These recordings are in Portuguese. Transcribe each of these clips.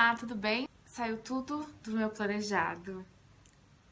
Olá, tudo bem? Saiu tudo do meu planejado.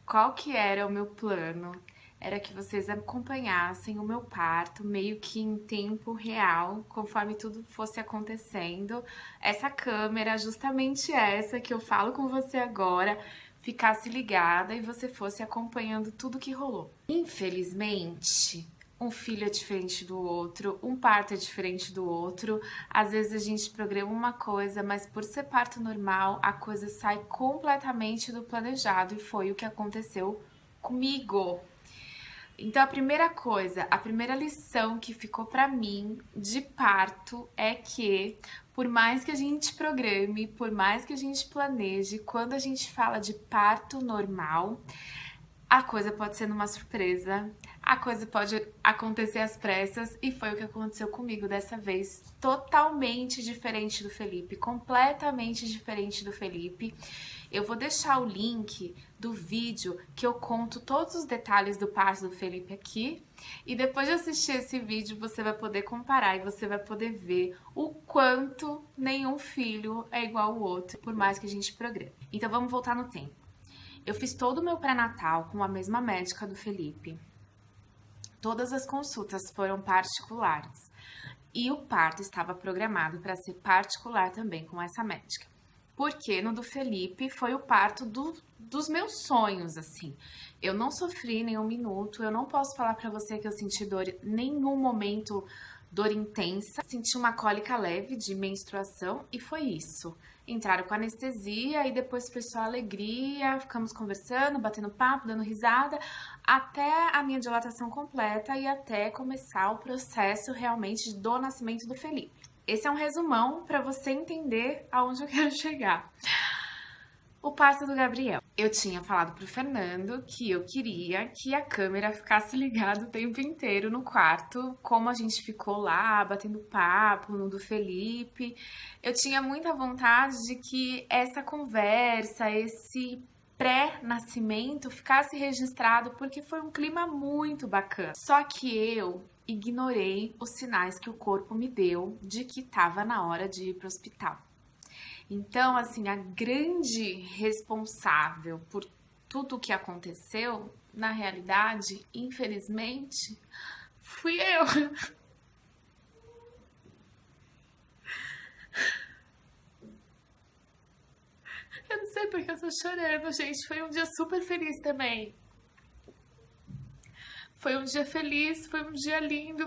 Qual que era o meu plano? Era que vocês acompanhassem o meu parto meio que em tempo real, conforme tudo fosse acontecendo. Essa câmera, justamente essa que eu falo com você agora, ficasse ligada e você fosse acompanhando tudo que rolou. Infelizmente, um filho é diferente do outro, um parto é diferente do outro. Às vezes a gente programa uma coisa, mas por ser parto normal, a coisa sai completamente do planejado e foi o que aconteceu comigo. Então a primeira coisa, a primeira lição que ficou pra mim de parto é que por mais que a gente programe, por mais que a gente planeje, quando a gente fala de parto normal, a coisa pode ser numa surpresa, a coisa pode acontecer às pressas e foi o que aconteceu comigo dessa vez, totalmente diferente do Felipe, completamente diferente do Felipe. Eu vou deixar o link do vídeo que eu conto todos os detalhes do parto do Felipe aqui e depois de assistir esse vídeo você vai poder comparar e você vai poder ver o quanto nenhum filho é igual ao outro, por mais que a gente programe. Então vamos voltar no tempo. Eu fiz todo o meu pré-natal com a mesma médica do Felipe. Todas as consultas foram particulares. E o parto estava programado para ser particular também com essa médica. Porque no do Felipe foi o parto dos meus sonhos, assim. Eu não sofri nenhum minuto, eu não posso falar para você que eu senti dor em nenhum momento, dor intensa. Senti uma cólica leve de menstruação e foi isso. Entraram com anestesia e depois foi só alegria, ficamos conversando, batendo papo, dando risada, até a minha dilatação completa e até começar o processo realmente do nascimento do Felipe. Esse é um resumão para você entender aonde eu quero chegar. O parto do Gabriel. Eu tinha falado pro Fernando que eu queria que a câmera ficasse ligada o tempo inteiro no quarto, como a gente ficou lá, batendo papo no do Felipe. Eu tinha muita vontade de que essa conversa, esse pré-nascimento ficasse registrado, porque foi um clima muito bacana. Só que eu ignorei os sinais que o corpo me deu de que estava na hora de ir pro hospital. Então, assim, a grande responsável por tudo o que aconteceu, na realidade, infelizmente, fui eu. Eu não sei porque eu tô chorando, gente. Foi um dia super feliz também. Foi um dia feliz, foi um dia lindo,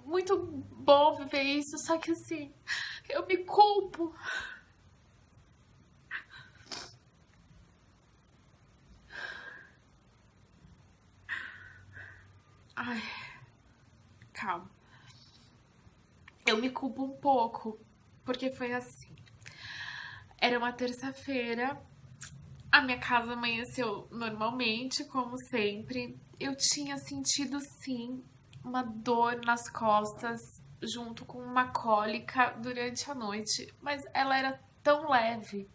muito bom viver isso, só que assim, eu me culpo. Ai, calma. Eu me culpo um pouco, porque foi assim. Era uma terça-feira, a minha casa amanheceu normalmente, como sempre. Eu tinha sentido, sim, uma dor nas costas, junto com uma cólica durante a noite, mas ela era tão leve,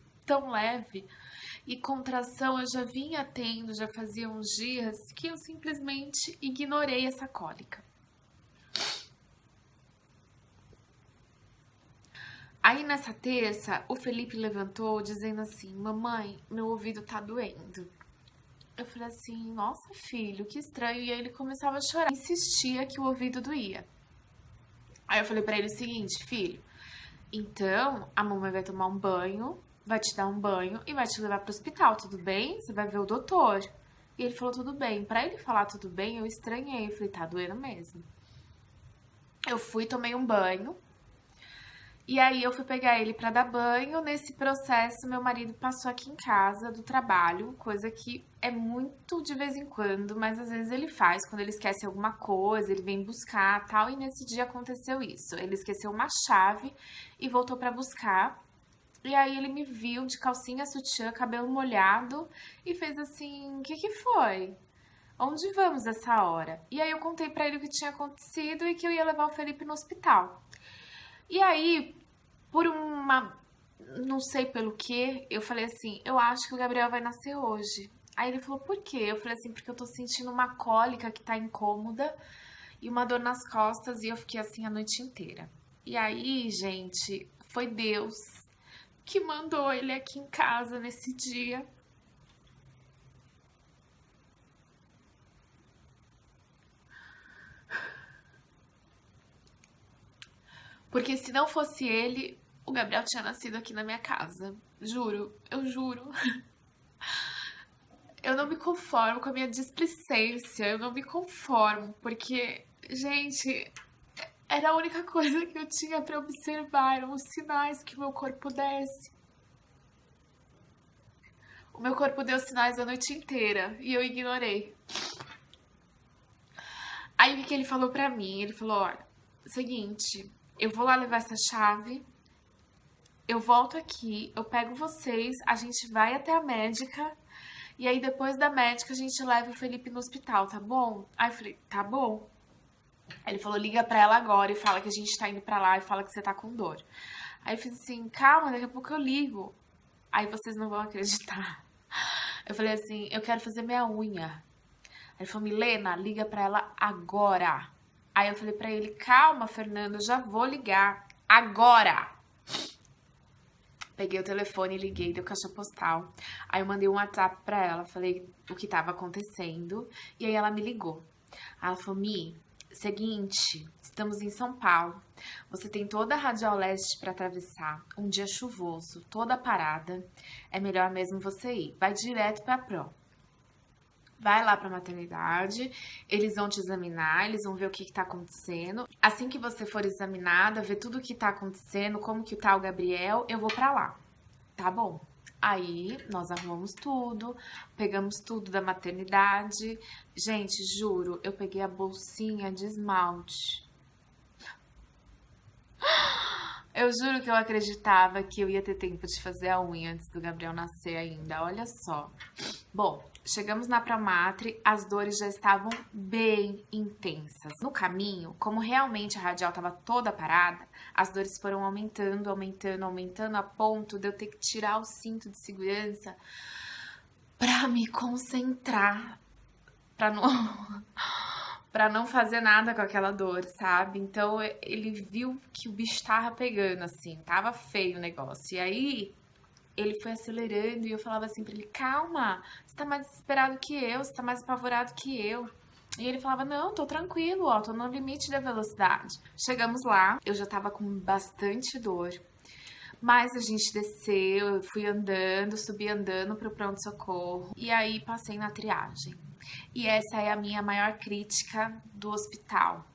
e contração eu já vinha tendo, já fazia uns dias, que eu simplesmente ignorei essa cólica. Aí nessa terça, o Felipe levantou dizendo assim: mamãe, meu ouvido tá doendo. Eu falei assim: nossa, filho, que estranho. E aí ele começava a chorar, insistia que o ouvido doía. Aí eu falei pra ele o seguinte: filho, então a mamãe vai tomar um banho, vai te dar um banho e vai te levar pro hospital, tudo bem? Você vai ver o doutor. E ele falou: tudo bem. Pra ele falar tudo bem, eu estranhei. Eu falei: tá doendo mesmo. Eu fui, tomei um banho. E aí eu fui pegar ele pra dar banho. Nesse processo, meu marido passou aqui em casa do trabalho, coisa que é muito de vez em quando, mas às vezes ele faz quando ele esquece alguma coisa, ele vem buscar, tal, e nesse dia aconteceu isso. Ele esqueceu uma chave e voltou pra buscar. E aí ele me viu de calcinha, sutiã, cabelo molhado e fez assim: "O que que foi? Onde vamos essa hora?" E aí eu contei pra ele o que tinha acontecido e que eu ia levar o Felipe no hospital. E aí, por uma, não sei pelo que, eu falei assim: eu acho que o Gabriel vai nascer hoje. Aí ele falou: por quê? Eu falei assim: porque eu tô sentindo uma cólica que tá incômoda e uma dor nas costas, e eu fiquei assim a noite inteira. E aí, gente, Foi Deus que mandou ele aqui em casa nesse dia. Porque se não fosse ele, o Gabriel tinha nascido aqui na minha casa. Juro, eu juro. Eu não me conformo com a minha displicência, eu não me conformo, porque, gente, era a única coisa que eu tinha pra observar, eram os sinais que o meu corpo desse. O meu corpo deu sinais a noite inteira e eu ignorei. Aí o que ele falou pra mim? Ele falou, olha, seguinte, eu vou lá levar essa chave, eu volto aqui, eu pego vocês, a gente vai até a médica, e aí depois da médica a gente leva o Felipe no hospital, tá bom? Aí eu falei, tá bom. Aí ele falou, liga pra ela agora e fala que a gente tá indo pra lá e fala que você tá com dor. Aí eu fiz assim, calma, daqui a pouco eu ligo. Aí vocês não vão acreditar. Eu falei assim, eu quero fazer minha unha. Aí ele falou, Milena, liga pra ela agora. Aí eu falei pra ele, calma, Fernando, eu já vou ligar. Agora! Peguei o telefone e liguei, deu caixa postal. Aí eu mandei um WhatsApp pra ela, falei o que tava acontecendo. E aí ela me ligou. Ela falou, Mi, seguinte, estamos em São Paulo. Você tem toda a Radial Leste pra atravessar. Um dia chuvoso, toda parada. É melhor mesmo você ir. Vai direto pra Pro. Vai lá pra maternidade, eles vão te examinar, eles vão ver o que tá acontecendo. Assim que você for examinada, ver tudo o que tá acontecendo, como que tá o Gabriel, eu vou pra lá. Tá bom. Aí, nós arrumamos tudo, pegamos tudo da maternidade. Gente, juro, eu peguei a bolsinha de esmalte. Eu juro que eu acreditava que eu ia ter tempo de fazer a unha antes do Gabriel nascer ainda, olha só. Bom, chegamos na Promatre, as dores já estavam bem intensas. No caminho, como realmente a radial estava toda parada, as dores foram aumentando, aumentando, aumentando, a ponto de eu ter que tirar o cinto de segurança pra me concentrar, pra não... pra não fazer nada com aquela dor, sabe? Então ele viu que o bicho tava pegando, assim, tava feio o negócio. E aí ele foi acelerando e eu falava assim pra ele, calma, você tá mais desesperado que eu, você tá mais apavorado que eu. E ele falava, não, tô tranquilo, ó, tô no limite da velocidade. Chegamos lá, eu já tava com bastante dor. Mas a gente desceu, eu fui andando, subi andando pro pronto-socorro. E aí passei na triagem. E essa é a minha maior crítica do hospital.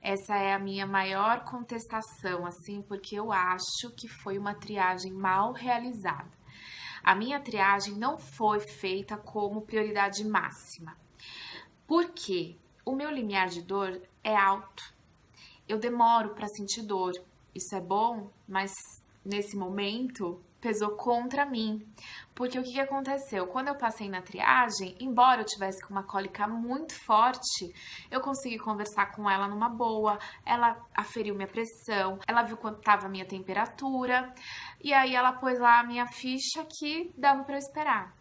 Essa é a minha maior contestação, assim, porque eu acho que foi uma triagem mal realizada. A minha triagem não foi feita como prioridade máxima. Por quê? O meu limiar de dor é alto. Eu demoro para sentir dor. Isso é bom, mas nesse momento pesou contra mim. Porque o que aconteceu? Quando eu passei na triagem, embora eu tivesse com uma cólica muito forte, eu consegui conversar com ela numa boa, ela aferiu minha pressão, ela viu quanto estava a minha temperatura, e aí ela pôs lá a minha ficha que dava para eu esperar.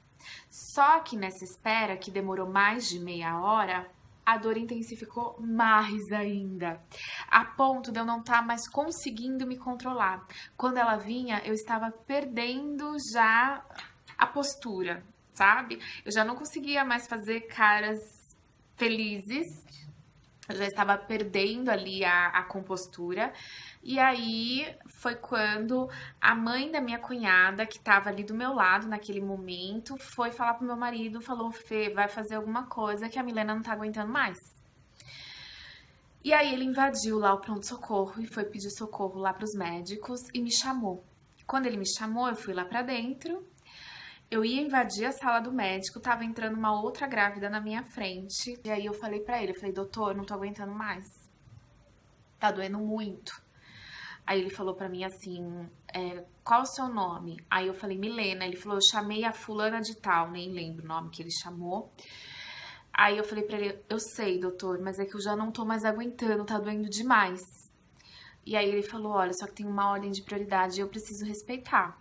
Só que nessa espera, que demorou mais de meia hora, a dor intensificou mais ainda, a ponto de eu não estar mais conseguindo me controlar. Quando ela vinha, eu estava perdendo já a postura, sabe? Eu já não conseguia mais fazer caras felizes, eu já estava perdendo ali a compostura. E aí foi quando a mãe da minha cunhada, que estava ali do meu lado naquele momento, foi falar pro meu marido, falou, Fê, vai fazer alguma coisa que a Milena não tá aguentando mais. E aí ele invadiu lá o pronto-socorro e foi pedir socorro lá pros médicos e me chamou. Quando ele me chamou, eu fui lá pra dentro, eu ia invadir a sala do médico, tava entrando uma outra grávida na minha frente. E aí eu falei pra ele, eu falei, doutor, não tô aguentando mais. Tá doendo muito. Aí ele falou pra mim assim, qual o seu nome? Aí eu falei, Milena. Ele falou, eu chamei a fulana de tal, nem lembro o nome que ele chamou. Aí eu falei pra ele, eu sei, doutor, mas é que eu já não tô mais aguentando, tá doendo demais. E aí ele falou, olha, só que tem uma ordem de prioridade e eu preciso respeitar.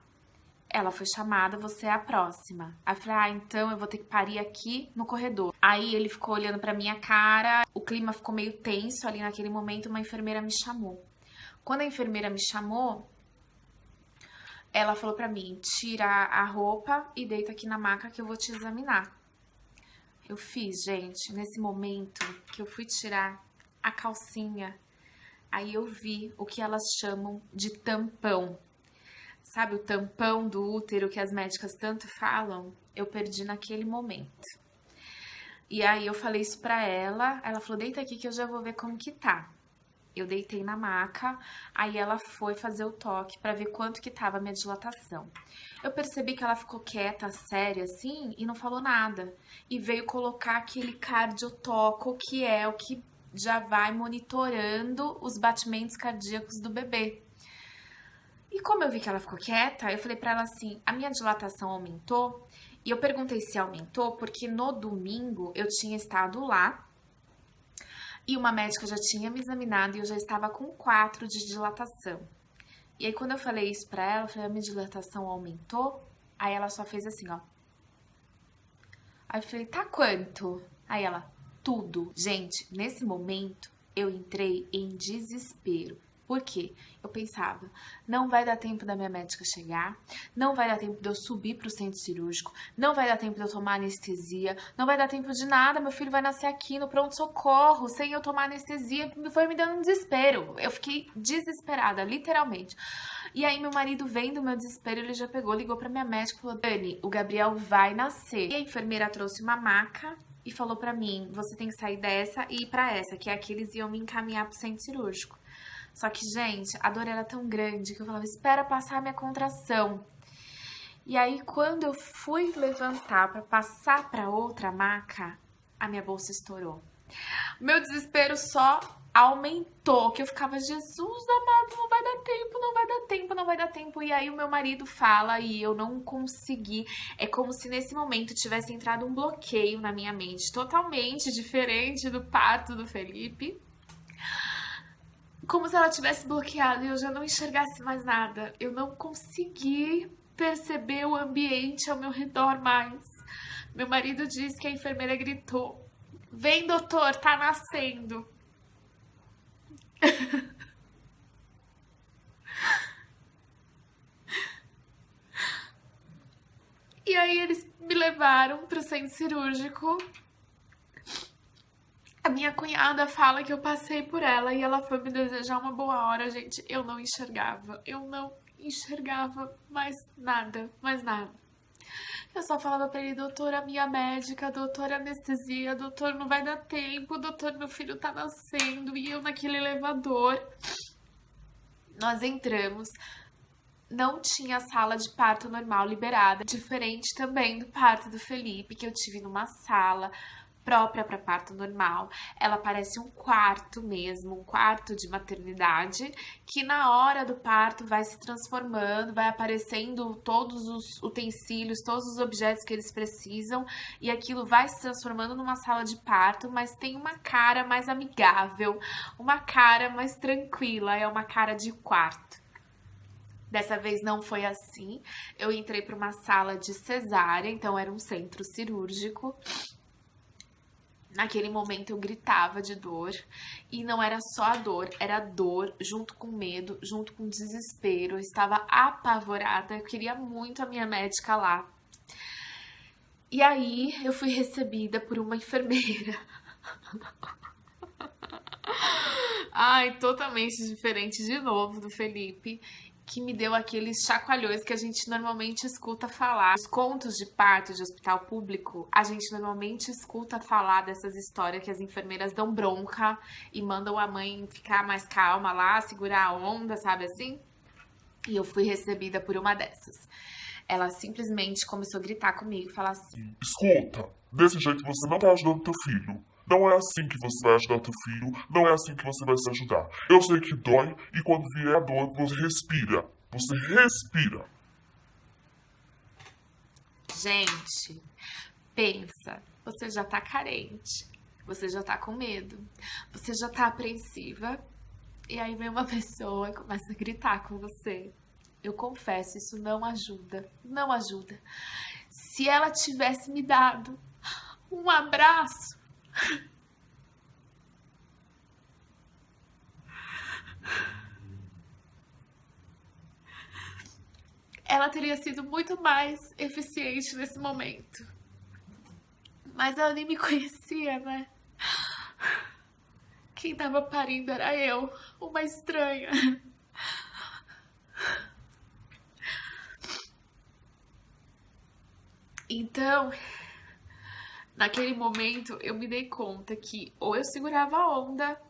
Ela foi chamada, você é a próxima. Aí eu falei, então eu vou ter que parir aqui no corredor. Aí ele ficou olhando pra minha cara, o clima ficou meio tenso ali naquele momento, uma enfermeira me chamou. Quando a enfermeira me chamou, Ela falou pra mim, tira a roupa e deita aqui na maca que eu vou te examinar. Eu fiz, gente, nesse momento que eu fui tirar a calcinha, aí eu vi o que elas chamam de tampão. Sabe o tampão do útero que as médicas tanto falam? Eu perdi naquele momento. E aí eu falei isso pra ela falou, deita aqui que eu já vou ver como que tá. Eu deitei na maca, aí ela foi fazer o toque pra ver quanto que tava a minha dilatação. Eu percebi que ela ficou quieta, séria, assim, e não falou nada. E veio colocar aquele cardiotoco, que é o que já vai monitorando os batimentos cardíacos do bebê. E como eu vi que ela ficou quieta, eu falei pra ela assim, a minha dilatação aumentou? E eu perguntei se aumentou, porque no domingo eu tinha estado lá, e uma médica já tinha me examinado e eu já estava com 4 de dilatação. E aí, quando eu falei isso pra ela, eu falei, a minha dilatação aumentou? Aí ela só fez assim, ó. Aí eu falei, tá quanto? Aí ela, tudo. Gente, nesse momento, eu entrei em desespero. Por quê? Eu pensava, não vai dar tempo da minha médica chegar, não vai dar tempo de eu subir pro centro cirúrgico, não vai dar tempo de eu tomar anestesia, não vai dar tempo de nada, meu filho vai nascer aqui no pronto-socorro, sem eu tomar anestesia, foi me dando um desespero. Eu fiquei desesperada, literalmente. E aí meu marido, vendo o meu desespero, ele já pegou, ligou pra minha médica e falou, Dani, o Gabriel vai nascer. E a enfermeira trouxe uma maca e falou pra mim, você tem que sair dessa e ir pra essa, que é a que eles iam me encaminhar pro centro cirúrgico. Só que, gente, a dor era tão grande que eu falava, espera passar a minha contração. E aí, quando eu fui levantar pra passar pra outra maca, a minha bolsa estourou. Meu desespero só aumentou, que eu ficava, Jesus amado, não vai dar tempo, não vai dar tempo, não vai dar tempo. E aí o meu marido fala e eu não consegui. É como se nesse momento tivesse entrado um bloqueio na minha mente, totalmente diferente do parto do Felipe. Como se ela tivesse bloqueado e eu já não enxergasse mais nada. Eu não consegui perceber o ambiente ao meu redor mais. Meu marido disse que a enfermeira gritou, vem doutor, tá nascendo. E aí eles me levaram pro centro cirúrgico. A minha cunhada fala que eu passei por ela e ela foi me desejar uma boa hora, gente. Eu não enxergava mais nada, mais nada. Eu só falava pra ele, doutora, minha médica, doutora anestesia, doutor, não vai dar tempo, doutor, meu filho tá nascendo. E eu naquele elevador, nós entramos, não tinha sala de parto normal liberada, diferente também do parto do Felipe, que eu tive numa sala própria para parto normal. Ela parece um quarto mesmo, um quarto de maternidade, que na hora do parto vai se transformando, vai aparecendo todos os utensílios, todos os objetos que eles precisam, e aquilo vai se transformando numa sala de parto, mas tem uma cara mais amigável, uma cara mais tranquila, é uma cara de quarto. Dessa vez não foi assim. Eu entrei para uma sala de cesárea, então era um centro cirúrgico. Naquele momento eu gritava de dor e não era só a dor, era dor junto com medo, junto com desespero. Eu estava apavorada, eu queria muito a minha médica lá. E aí eu fui recebida por uma enfermeira. Ai, totalmente diferente de novo do Felipe, que me deu aqueles chacoalhões que a gente normalmente escuta falar. Os contos de parto de hospital público, a gente normalmente escuta falar dessas histórias que as enfermeiras dão bronca e mandam a mãe ficar mais calma lá, segurar a onda, sabe assim? E eu fui recebida por uma dessas. Ela simplesmente começou a gritar comigo e falar assim: Escuta, desse jeito você não tá ajudando teu filho. Não é assim que você vai ajudar teu filho, não é assim que você vai se ajudar. Eu sei que dói e quando vier a dor, você respira. Você respira. gente, pensa, você já tá carente, você já tá com medo, você já tá apreensiva, e aí vem uma pessoa e começa a gritar com você. Eu confesso, isso não ajuda, não ajuda. Se ela tivesse me dado um abraço, ela teria sido muito mais eficiente nesse momento. Mas ela nem me conhecia, né? Quem tava parindo era eu, uma estranha. Então, naquele momento, eu me dei conta que ou eu segurava a onda,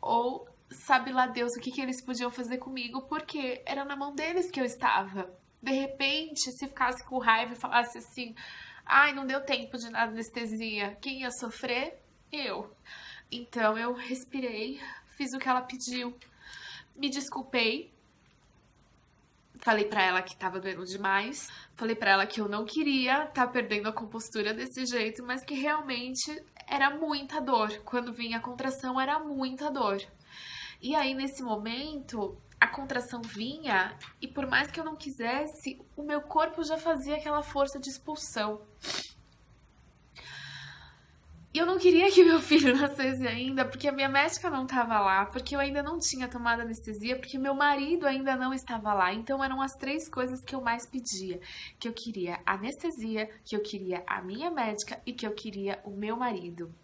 ou sabe lá Deus o que eles podiam fazer comigo, porque era na mão deles que eu estava. De repente, se ficasse com raiva e falasse assim, ai, não deu tempo de anestesia, quem ia sofrer? Eu. Então eu respirei, fiz o que ela pediu, me desculpei, falei pra ela que tava doendo demais, falei pra ela que eu não queria tá perdendo a compostura desse jeito, mas que realmente era muita dor. Quando vinha a contração, era muita dor. E aí, nesse momento, a contração vinha e por mais que eu não quisesse, o meu corpo já fazia aquela força de expulsão. E eu não queria que meu filho nascesse ainda, porque a minha médica não estava lá, porque eu ainda não tinha tomado anestesia, porque meu marido ainda não estava lá. Então eram as 3 coisas que eu mais pedia. Que eu queria anestesia, que eu queria a minha médica e que eu queria o meu marido.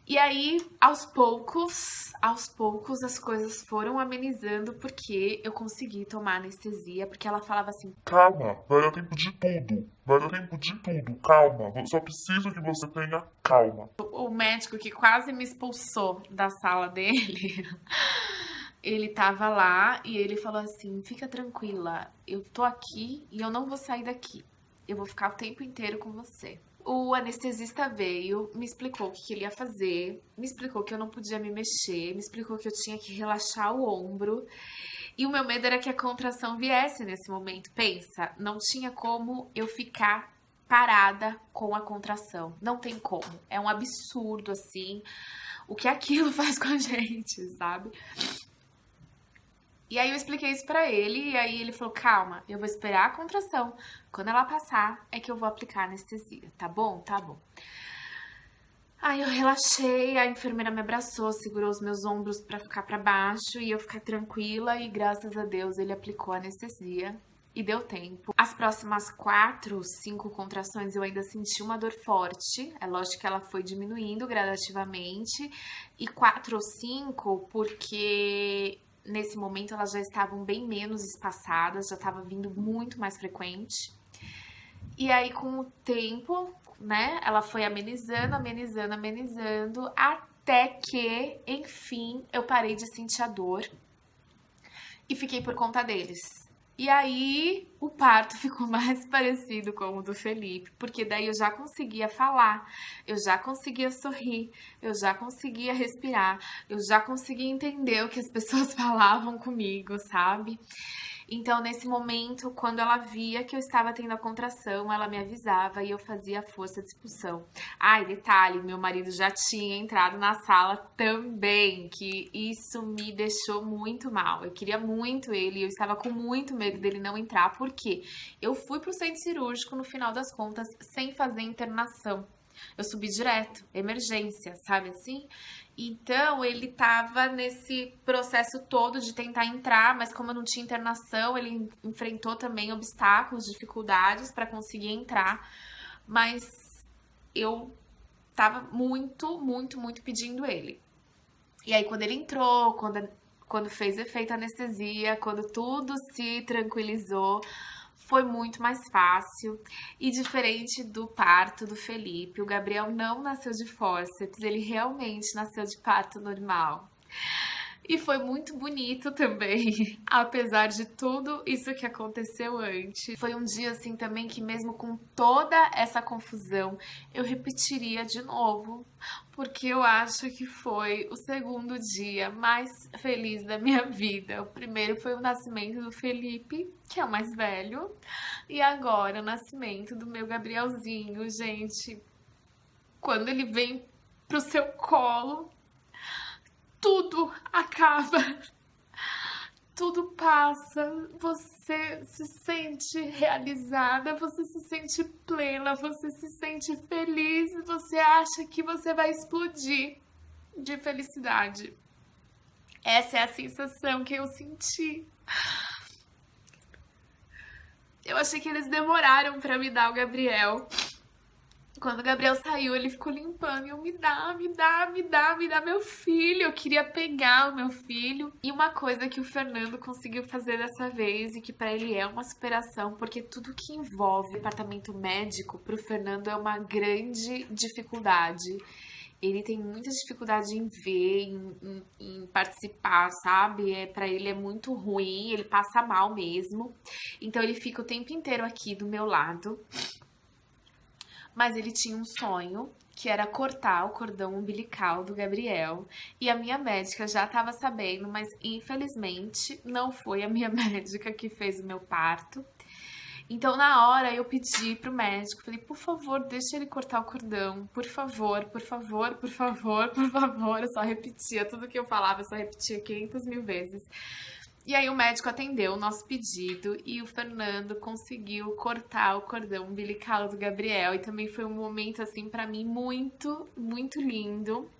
E aí, aos poucos, as coisas foram amenizando porque eu consegui tomar anestesia, porque ela falava assim, Calma, vai dar tempo de tudo. Vai dar tempo de tudo, calma. Eu só preciso que você tenha calma. o médico que quase me expulsou da sala dele, ele tava lá e ele falou assim, fica tranquila, eu tô aqui e eu não vou sair daqui. Eu vou ficar o tempo inteiro com você. O anestesista veio, me explicou o que ele ia fazer, me explicou que eu não podia me mexer, me explicou que eu tinha que relaxar o ombro. E o meu medo era que a contração viesse nesse momento. Pensa, não tinha como eu ficar parada com a contração. Não tem como. É um absurdo, assim, o que aquilo faz com a gente, sabe? E aí eu expliquei isso pra ele, e aí ele falou, calma, eu vou esperar a contração. Quando ela passar, é que eu vou aplicar anestesia, tá bom? Tá bom. Aí eu relaxei, a enfermeira me abraçou, segurou os meus ombros pra ficar pra baixo e eu ficar tranquila, e graças a Deus ele aplicou a anestesia e deu tempo. As próximas 4, 5 contrações eu ainda senti uma dor forte, é lógico que ela foi diminuindo gradativamente, e 4 ou 5 porque nesse momento elas já estavam bem menos espaçadas, já estava vindo muito mais frequente. E aí com o tempo, né, ela foi amenizando, até que, enfim, eu parei de sentir a dor e fiquei por conta deles. E aí o parto ficou mais parecido com o do Felipe, porque daí eu já conseguia falar, eu já conseguia sorrir, eu já conseguia respirar, eu já conseguia entender o que as pessoas falavam comigo, sabe? Então, nesse momento, quando ela via que eu estava tendo a contração, ela me avisava e eu fazia a força de expulsão. Ai, detalhe, meu marido já tinha entrado na sala também, que isso me deixou muito mal. Eu queria muito ele, eu estava com muito medo dele não entrar, porque eu fui pro centro cirúrgico, no final das contas, sem fazer internação. Eu subi direto, emergência, sabe assim? Então, ele tava nesse processo todo de tentar entrar, mas como eu não tinha internação, ele enfrentou também obstáculos, dificuldades para conseguir entrar. Mas eu tava muito pedindo ele. E aí, quando ele entrou, quando fez efeito anestesia, quando tudo se tranquilizou, foi muito mais fácil. E diferente do parto do Felipe, o Gabriel não nasceu de fórceps, ele realmente nasceu de parto normal. E foi muito bonito também, apesar de tudo isso que aconteceu antes. Foi um dia assim também que mesmo com toda essa confusão, eu repetiria de novo, porque eu acho que foi o segundo dia mais feliz da minha vida. O primeiro foi o nascimento do Felipe, que é o mais velho, e agora o nascimento do meu Gabrielzinho, gente. Quando ele vem pro seu colo, tudo acaba, tudo passa, você se sente realizada, você se sente plena, você se sente feliz, você acha que você vai explodir de felicidade. Essa é a sensação que eu senti. Eu achei que eles demoraram pra me dar o Gabriel. Quando o Gabriel saiu, ele ficou limpando e eu, me dá meu filho. Eu queria pegar o meu filho. E uma coisa que o Fernando conseguiu fazer dessa vez e que pra ele é uma superação, porque tudo que envolve departamento médico pro Fernando é uma grande dificuldade. Ele tem muita dificuldade em ver, em participar, sabe? Pra ele é muito ruim, ele passa mal mesmo. Então ele fica o tempo inteiro aqui do meu lado. Mas ele tinha um sonho, que era cortar o cordão umbilical do Gabriel. E a minha médica já estava sabendo, mas infelizmente não foi a minha médica que fez o meu parto. Então, na hora, eu pedi pro médico, falei, por favor, deixa ele cortar o cordão, por favor, por favor, por favor, por favor. Eu só repetia tudo que eu falava, eu só repetia 500 mil vezes. E aí o médico atendeu o nosso pedido e o Fernando conseguiu cortar o cordão umbilical do Gabriel. E também foi um momento, assim, pra mim, muito, muito lindo,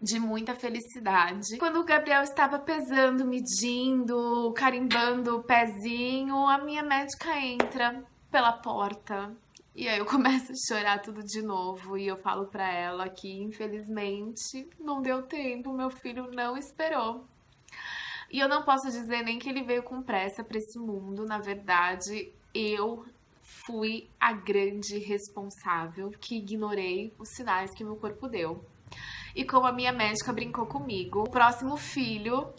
de muita felicidade. Quando o Gabriel estava pesando, medindo, carimbando o pezinho, a minha médica entra pela porta. E aí eu começo a chorar tudo de novo e eu falo pra ela que, infelizmente, não deu tempo, meu filho não esperou. E eu não posso dizer nem que ele veio com pressa pra esse mundo, na verdade, eu fui a grande responsável que ignorei os sinais que meu corpo deu. E como a minha médica brincou comigo, o próximo filho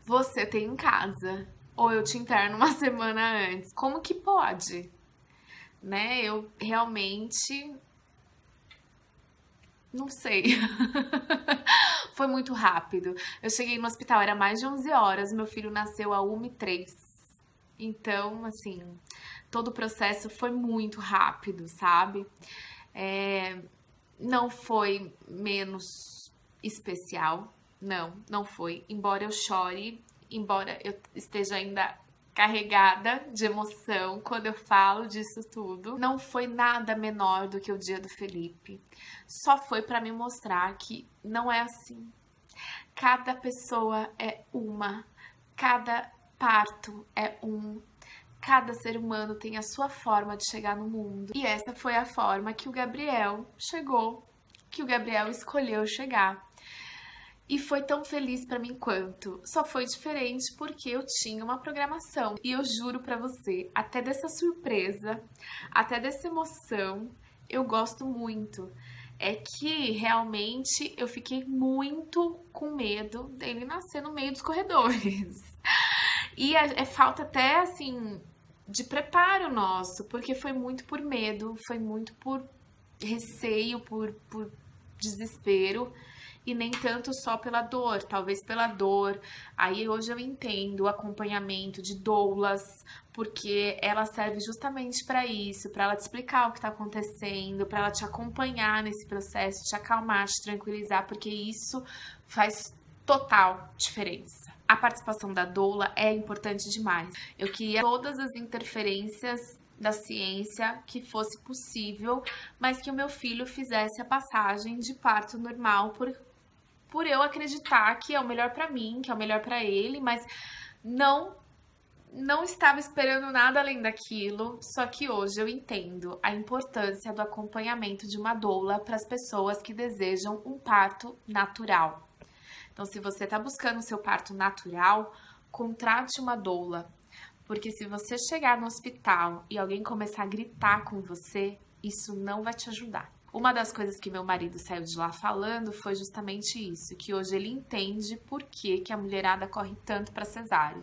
você tem em casa, ou eu te interno uma semana antes. Como que pode? Né? Eu realmente não sei. Foi muito rápido. Eu cheguei no hospital, era mais de 11 horas, meu filho nasceu a 1h03. Então, assim, todo o processo foi muito rápido, sabe? Não foi menos especial, não foi. Embora eu chore, embora eu esteja ainda carregada de emoção quando eu falo disso tudo, não foi nada menor do que o dia do Felipe. Só foi para me mostrar que não é assim. Cada pessoa é uma, cada parto é um, cada ser humano tem a sua forma de chegar no mundo. E essa foi a forma que o Gabriel chegou, que o Gabriel escolheu chegar. E foi tão feliz pra mim quanto. Só foi diferente porque eu tinha uma programação. E eu juro pra você, até dessa surpresa, até dessa emoção, eu gosto muito. É que realmente eu fiquei muito com medo dele nascer no meio dos corredores. E é falta até, assim, de preparo nosso, porque foi muito por medo, foi muito por receio, por desespero. E nem tanto só pela dor, talvez pela dor. Aí hoje eu entendo o acompanhamento de doulas, porque ela serve justamente para isso, para ela te explicar o que está acontecendo, para ela te acompanhar nesse processo, te acalmar, te tranquilizar, porque isso faz total diferença. A participação da doula é importante demais. Eu queria todas as interferências da ciência que fosse possível, mas que o meu filho fizesse a passagem de parto normal por eu acreditar que é o melhor pra mim, que é o melhor pra ele, mas não estava esperando nada além daquilo. Só que hoje eu entendo a importância do acompanhamento de uma doula para as pessoas que desejam um parto natural. Então, se você está buscando o seu parto natural, contrate uma doula, porque se você chegar no hospital e alguém começar a gritar com você, isso não vai te ajudar. Uma das coisas que meu marido saiu de lá falando foi justamente isso, que hoje ele entende por que a mulherada corre tanto para cesárea.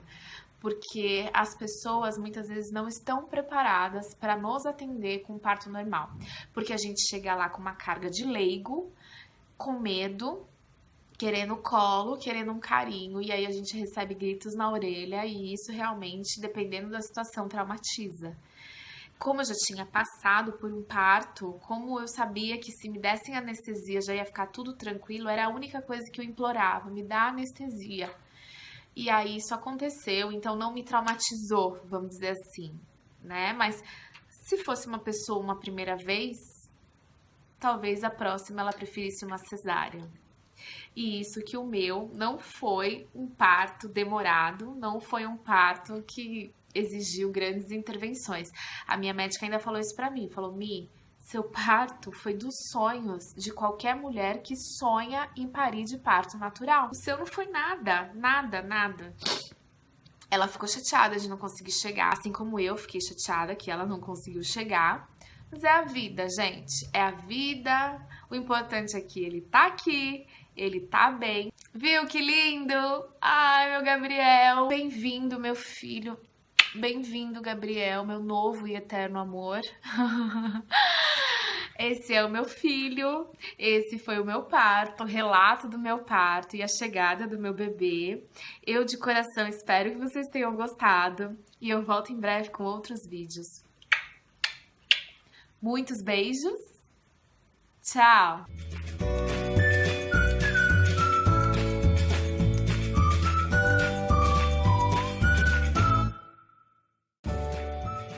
Porque as pessoas muitas vezes não estão preparadas para nos atender com parto normal. Porque a gente chega lá com uma carga de leigo, com medo, querendo colo, querendo um carinho, e aí a gente recebe gritos na orelha, e isso realmente, dependendo da situação, traumatiza. Como eu já tinha passado por um parto, como eu sabia que se me dessem anestesia já ia ficar tudo tranquilo, era a única coisa que eu implorava, me dá anestesia. E aí isso aconteceu, então não me traumatizou, vamos dizer assim, né? Mas se fosse uma pessoa uma primeira vez, talvez a próxima ela preferisse uma cesárea. E isso que o meu não foi um parto demorado, não foi um parto que exigiu grandes intervenções. A minha médica ainda falou isso pra mim, falou: Mi, seu parto foi dos sonhos de qualquer mulher que sonha em parir de parto natural. O seu não foi nada, nada, nada. Ela ficou chateada de não conseguir chegar, assim como eu fiquei chateada que ela não conseguiu chegar. Mas é a vida, gente. É a vida. O importante é que ele tá aqui, ele tá bem. Viu que lindo? Ai, meu Gabriel. Bem-vindo, meu filho. Bem-vindo, Gabriel, meu novo e eterno amor. Esse é o meu filho, esse foi o meu parto, o relato do meu parto e a chegada do meu bebê. Eu de coração espero que vocês tenham gostado e eu volto em breve com outros vídeos. Muitos beijos, tchau!